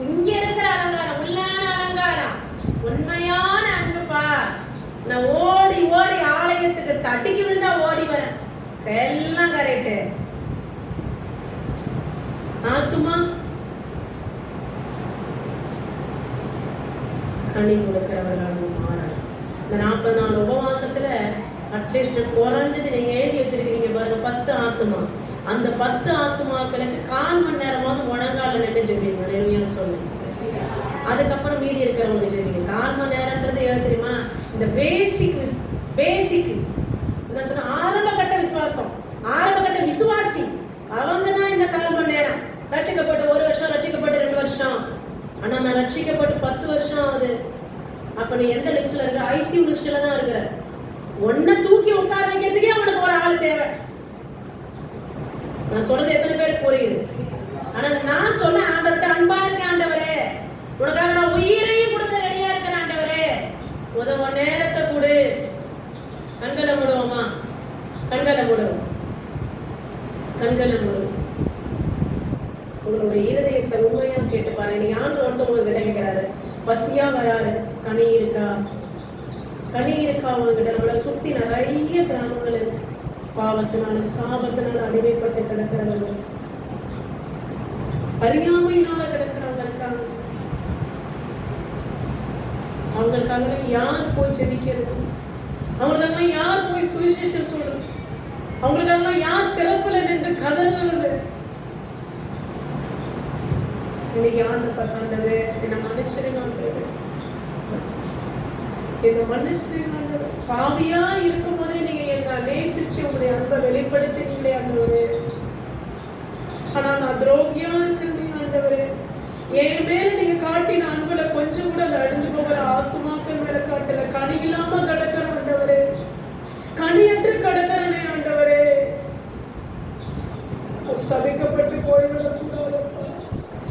இங்க இருக்கிற அலங்காரம் உள்ளான அலங்காரம், உண்மையான அன்புப்பா. நான் ஓடி ஓடி ஆலயத்துக்கு தட்டிக்கு விழுந்தா ஓடி வரேன், எல்லாம் கரெக்டு. ஆத்துமா கனி கொடுக்கிறவர்களாக மாறணும். இந்த 40 நாள் உபவாசத்துல அட்லீஸ்ட் குறைஞ்சது நீங்க எழுதி வச்சிருக்கீங்க பாருங்க, 10 ஆத்துமா. அந்த 10 ஆத்துமாக்களுக்கு 1/4 மணி நேரமாவது முழங்கால நின்று ஜெபிங்க. அல்லேலூயா சொல்லுங்க. அதுக்கப்புறம் மீதி இருக்கிறவங்க ஜெபிங்க. 1/4 மணி நேரம்ன்றது எது தெரியுமா? இந்த பேசிக் என்ன சொன்ன, ஆரம்பகட்ட விசுவாசம், ஆரம்பகட்ட விசுவாசி அவங்க தான் இந்த 1/4 மணி நேரம். ரட்சிக்கப்பட்டு 1 வருஷம், ரட்சிக்கப்பட்டு 2 வருஷம், ஆனா நான் ரட்சிக்கப்பட்டு 10 வருஷம் ஆகுது. அப்ப நீ எந்த லிஸ்ட்ல இருக்க? ஐசியூ லிஸ்ட்ல தான் இருக்கிற. ஒன்ன தூக்கி உட்கார வைக்கிறதுக்கே அவனுக்கு ஒரு ஆள் தேவை. நான் சொல்றது எத்தனை பேருக்கு புரியுது? ஆனா நான் சொன்ன ஆண்டவர்கிட்ட அன்பா இருக்க ஆண்டவரே, உனக்காக நான் உயிரையும் கொடுக்க ரெடியா இருக்கிற ஆண்டவரே, உதவ நேரத்தை கொடு. கண்களை மூடுவோமா? கண்களை மூடுவோம், கண்களை மூடுவோம். உங்களுடைய இருதயத்தை உண்மையா கேட்டு பாருங்க. நீங்க ஆண்டு வந்து உங்களுக்கு கிடைக்கிறாரு, பசியா வராரு, கனி இருக்கா, கனி இருக்கா உங்ககிட்ட? நம்மளை சுத்தி நிறைய கிராமங்கள் இருக்கு, பாவத்தினால சாபத்தினால அடிமைப்பட்டு கிடக்கிறவர்கள். அறியாமையினால கிடக்கிறவங்க இருக்காங்க. அவங்களுக்காக யார் போய் ஜெபிக்கிறது? அவங்களுக்காக யார் போய் சுவிசேஷம் சொல்றது? அவங்களுக்காக யார் திறப்புல நின்று கதறுறது? இன்னைக்கு ஆண்டு பார்த்தாண்டது என்ன மன்னிச்சிருங்க, என்ன மன்னிச்சிருங்க. பாவியா இருக்கும் போதே நீங்க என்ன நேசிச்சு உங்களுடைய அன்பை வெளிப்படுத்தினீங்களே ஆண்டவரே. ஆனா நான் துரோகியா இருக்கிறேன் ஆண்டவரே. என் மேல நீங்க காட்டின அன்புல கொஞ்சம் கூட அந்த அழிஞ்சு போகிற ஆத்துமாக்கள் மேல காட்டல. கனி இல்லாம கிடக்கிற ஆண்டவரே, கனியற்று கிடக்கிறனே ஆண்டவரே. சபிக்கப்பட்டு போய்விடக்கூடாதப்பா.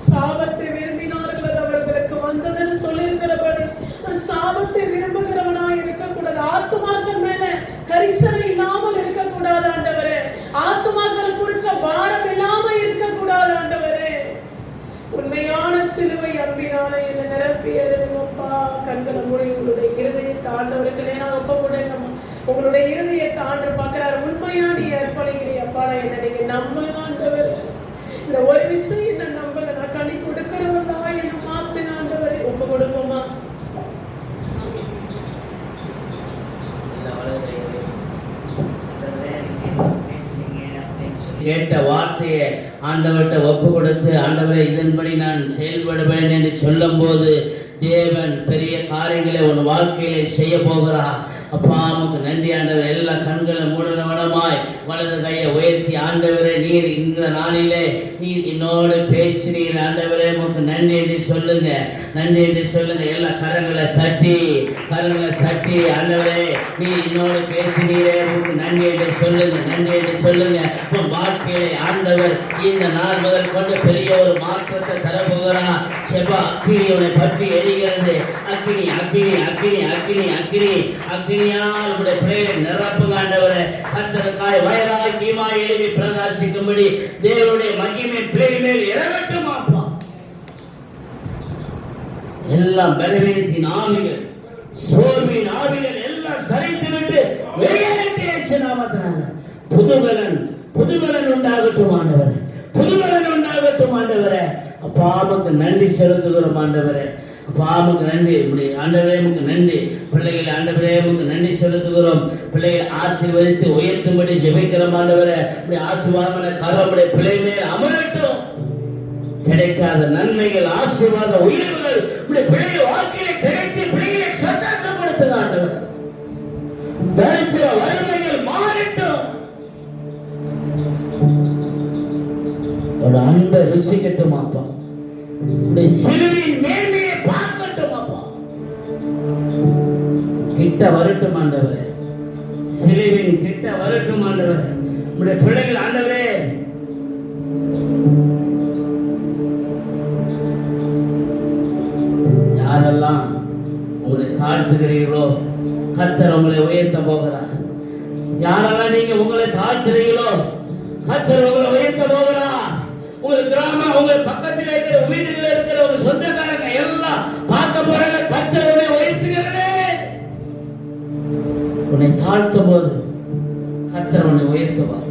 சாபத்தை விரும்பினார்கள், அது அவர்களுக்கு வந்ததுன்னு சொல்லியிருக்கிறபடி நான் சாபத்தை விரும்புகிறவனா இருக்கக்கூடாது. ஆத்துமாக்கள் மேல கரிசனை இல்லாமல் இருக்கக்கூடாது ஆண்டவரே. ஆத்துமாக்கள் குடிச்ச பாரம் இல்லாம இருக்கக்கூடாது ஆண்டவரே. உண்மையான சிலுவை அன்பினால என்னை நிரப்பி எழுதுங்கப்பா. கண்களை மூடி உங்களுடைய இருதயத்தை ஆண்டவருக்கு நேரா ஒப்ப கொடுங்கம்மா. உங்களுடைய இருதயத்தை ஆண்டு பார்க்கிறார். உண்மையா நீ அர்ப்பணிக்கிறீப்பா, என்ன நீங்க நம்புங்க ஆண்டவர். இந்த ஒரு விஷயம் என்ன நம்பல, நான் கனி கொடுக்கிறவர்களா என்ன மாத்துங்க ஆண்டவரே. ஒப்பு கொடுப்போமா?
கேட்ட வார்த்தையை ஆண்டவர்கிட்ட ஒப்பு கொடுத்து, ஆண்டவரை இதன்படி நான் செயல்படுவேன் என்று சொல்லும் போது தேவன் பெரிய காரியங்களை உன் வாழ்க்கையில செய்ய போகிறார். அப்பா உமக்கு நன்றி ஆண்டவர். எல்லா கண்களை மூடனவனமாய் வலது கையை உயர்த்தி, ஆண்டவரே நீர் இந்த நாளிலே நீர் என்னோடு பேசினீர் ஆண்டவரே, உமக்கு நன்றி என்று சொல்லுங்க, நன்றி என்று சொல்லுங்க. எல்லா கரங்களை தட்டி ஆண்டவரே நீ என்னோடு பேசினீரே, உமக்கு நன்றி என்று சொல்லுங்க, நன்றி என்று சொல்லுங்க. உன் வாழ்க்கையிலே ஆண்டவர் இந்த நாள் முதல் கொண்டு பெரிய ஒரு மாற்றத்தை தரப்போகிறார். செப அக்கினி உன்னை பற்றி எரிகிறது. அக்கினி அக்கினி அக்கினி அக்கினி அக்கினி அக்கினியால் உடைய பிள்ளைகளை நிரப்புங்க ஆண்டவரே. கர்த்தருக்காய் வயலாய் கீமாய் எழுதி பிரகாசிக்கும்படி தேவனுடைய மகிமை பிள்ளைகள் மேல் இறங்கட்டும் அப்பா. எல்லாம் பலவீனத்தின் ஆவிகள், சோர்வின் ஆவிகள் எல்லாம் சரித்து விட்டு வெளியேற்றி இயேசு நாமத்தினால புதுபலன் உண்டாகட்டும் ஆண்டவரே, புதுபலன் உண்டாகட்டும் ஆண்டவரே. அப்பா உமக்கு நன்றி செலுத்துகிறோம் ஆண்டவரே. அப்பா உமக்கு நன்றி ஆண்டவரே, உமக்கு நன்றி. பிள்ளைகளை ஆண்டவரே உமக்கு நன்றி செலுத்துகிறோம். பிள்ளைகளை ஆசீர்வதித்து உயர்த்தும்படி ஜெபிக்கிறோம் ஆண்டவரே. ஆசீர்வாதமான கரமுடைய பிள்ளை மேல் அமரட்டும். கிடைக்காத நன்மைகள், ஆசீர்வாத உயர்வுகள் பிள்ளைகள் வாழ்க்கையில கிடைத்து பிள்ளைகளை சந்தோஷப்படுத்துங்க ஆண்டவரே. தரித்திர வறுமைகள் மாறட்டும். அன்பை ருசிக்கட்டும் அப்பா. சிலுவையின் மேன்மையை பார்க்கட்டும் அப்பா. கிட்ட வரட்டும் ஆண்டவரே, சிலுவின் கிட்ட வரட்டும் ஆண்டவரே. உடைய பிள்ளைகள் ஆண்டவரே யாரெல்லாம் உங்களை தாழ்த்துகிறீர்களோ கர்த்தர் உங்களை உயர்த்த போகிறார். யாரெல்லாம் நீங்க உங்களை தாழ்த்துறீங்களோ கர்த்தர் உங்களை உயர்த்த போகிறார். உங்க கிராமம், உங்க பக்கத்தில் இருக்கிற வீடுகளில் இருக்கிற உங்க சொந்தக்காரங்க எல்லாம் பார்க்க போறாங்க. கர்த்தர் உன்னை உயர்த்துகிறதே. உன்னை தாழ்த்தும் போது கர்த்தர் உன்னை உயர்த்துவார்.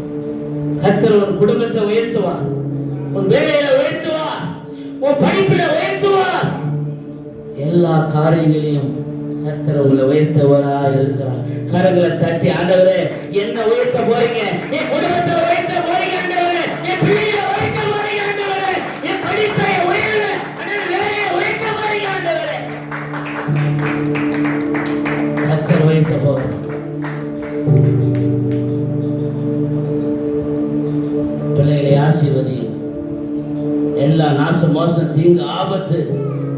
கர்த்தர் உன் குடும்பத்தை உயர்த்துவார், உன் வேலையில உயர்த்துவார், உன் படிப்பில உயர்த்துவார். எல்லா காரியங்களையும் கர்த்தர் உங்களை உயர்த்தவரா இருக்கிறார். கரங்களை தட்டி ஆண்டவரே என்ன உயர்த்த போறீங்க? என் குடும்பத்தை உயர்த்த போறீங்க ஆண்டவரே, என் பிள்ளைகளை உயர்த்த போறீங்க ஆண்டவரே, என் படிப்பை உயர்த்த போறீங்க ஆண்டவரே. கர்த்தர் உயர்த்த போறார். பிள்ளைகளை ஆசீர்வதியும். எல்லா நாச மோசம், தீங்கு, ஆபத்து,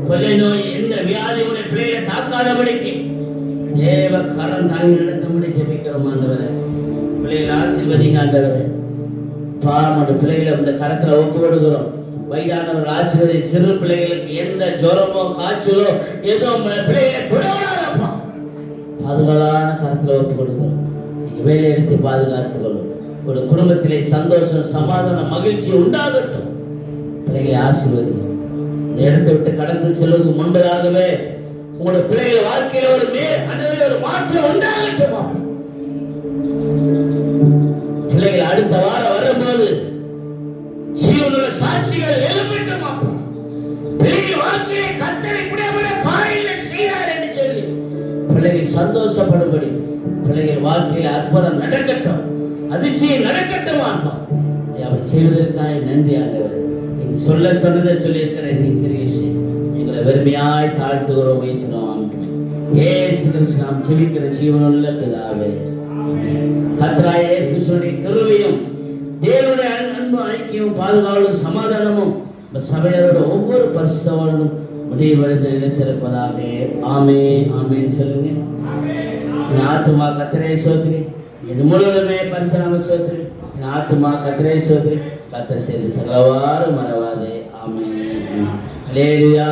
கொள்ளை நோய், எந்த வியாதியுடைய பிள்ளைகளை தாக்காதபடிக்கு தேவ கரம் தாங்கி நடத்தும்படி ஜெபிக்கிறோம் ஆண்டவரே. பிள்ளைகளை ஆசீர்வதிங்க ஆண்டவரே. பாவம் பிள்ளைகளை இந்த கரத்துல ஒப்பு கொடுக்கிறோம். வயதானவர்கள் ஆசீர்வதி. சிறு பிள்ளைகளுக்கு எந்த ஜுரமோ காய்ச்சலோ எதுவும் பிள்ளைகளை தொடராதப்பா. பாதுகாலான கரத்துல ஒப்பு கொடுக்கிறோம். வேலை எடுத்து பாதுகாத்துக்கொள்ளும். ஒரு குடும்பத்திலே சந்தோஷம், சமாதானம், மகிழ்ச்சி உண்டாகட்டும். பிள்ளைகளை ஆசீர்வதி. இந்த இடத்தை விட்டு கடந்து செல்வதற்கு முன்பதாகவே உங்களுடைய பிள்ளைகள் வாழ்க்கையில ஒரு மாற்றம் உண்டாகட்டும். பிள்ளைகள் அடுத்த வாரம் வரும்போது ஜீவனுள்ள சாட்சிகள் எழுப்பட்டும். சந்தோஷப்படும்படி பிள்ளைகள் வாழ்க்கையில் அற்புதம் நடக்கட்டும், அதிசயம் நடக்கட்டும் ஆண்டவா. அப்படி செய்வதற்காக நன்றி ஆண்டவர். நீங்க சொல்ல சொன்னதை சொல்லியிருக்கிறேன். நீ கிரியேஷன் எங்களை வெறுமையாய் தாழ்த்துகிறோம், வைத்தினோம். இயேசு கிறிஸ்து நாம் ஜெபிக்கிற ஜீவனுள்ள பிதாவே, கர்த்தராகிய இயேசு கிறிஸ்துவின் கிருபையும் தேவனுடைய அன்பு ஐக்கியமும் பாதுகாவலும் சமாதானமும் சபையாரோட ஒவ்வொரு பரிசுத்தவானும் முடிவடைந்து நிலைத்திருப்பதாக. ஆமென் ஆமென் சொல்லுங்க. என் ஆத்துமா கர்த்தரை ஸ்தோத்திரி, என் முழுவதுமே பரிசுத்தமாக ஸ்தோத்திரி. என் ஆத்துமா கர்த்தரை ஸ்தோத்திரி, கர்த்தர் செய்த சகலவாறு மறவாதே. ஆமென். அல்லேலூயா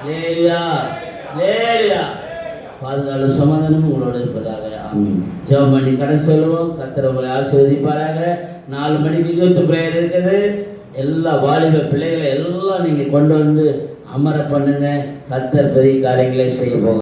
அல்லேலூயா அல்லேலூயா. பாதுகாவலும் சமாதானமும் உங்களோடு இருப்பதாக. ஆமென். ஜெபம் பண்ணி கடன் சொல்லுவோம். கர்த்தர் உங்களை ஆசீர்வதிப்பாராக. 4 மணிக்கு யூத் பிரேயர் இருக்குது. எல்லா வாலிப பிள்ளைகளை எல்லாம் நீங்க கொண்டு வந்து அமர பண்ணுங்க. கர்த்தர் பெரிய காரியங்களை செய்ய போக